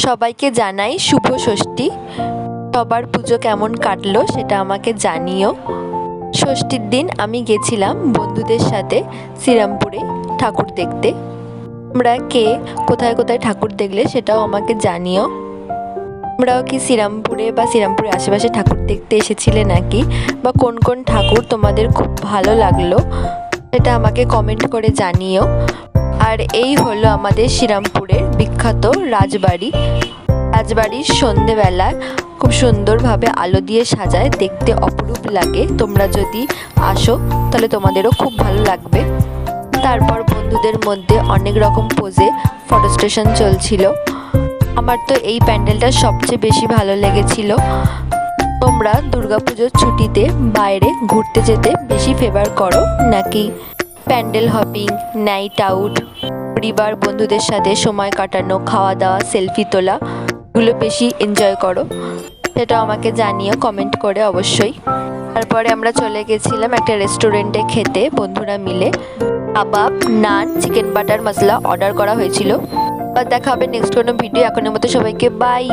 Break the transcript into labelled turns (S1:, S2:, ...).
S1: সবাইকে জানাই শুভ ষষ্ঠী। সবার পুজো কেমন কাটলো সেটা আমাকে জানিও। ষষ্ঠীর দিন আমি গেছিলাম বন্ধুদের সাথে শ্রীরামপুরে ঠাকুর দেখতে। তোমরা কে কোথায় কোথায় ঠাকুর দেখলে সেটাও আমাকে জানিও। তোমরাও কি শ্রীরামপুরে বা শ্রীরামপুরের আশেপাশে ঠাকুর দেখতে এসেছিলে নাকি, বা কোন কোন ঠাকুর তোমাদের খুব ভালো লাগলো সেটা আমাকে কমেন্ট করে জানিও। আর এই হলো আমাদের শ্রীরামপুরের বিখ্যাত রাজবাড়ি। রাজবাড়ির সন্ধেবেলা খুব সুন্দরভাবে আলো দিয়ে সাজায়, দেখতে অপরূপ লাগে। তোমরা যদি আসো তাহলে তোমাদেরও খুব ভালো লাগবে। তারপর বন্ধুদের মধ্যে অনেক রকম পোজে ফটো স্টেশন চলছিল। আমার তো এই প্যান্ডেলটা সবচেয়ে বেশি ভালো লেগেছিল। তোমরা দুর্গাপুজোর ছুটিতে বাইরে ঘুরতে যেতে বেশি ফেভার করো নাকি প্যান্ডেল হপিং, নাইট আউট, পরিবার বন্ধুদের সাথে সময় কাটানো, খাওয়া দাওয়া, সেলফি তোলা এগুলো বেশি এনজয় করো? সেটা আমাকে জানিও কমেন্ট করে অবশ্যই। তারপরে আমরা চলে গেছিলাম একটা রেস্টুরেন্টে খেতে বন্ধুরা মিলে। কাবাব, নান, চিকেন বাটার মশলা অর্ডার করা হয়েছিল। আর দেখা হবে নেক্সট কোনো ভিডিও। এখনের মতো সবাইকে বাই।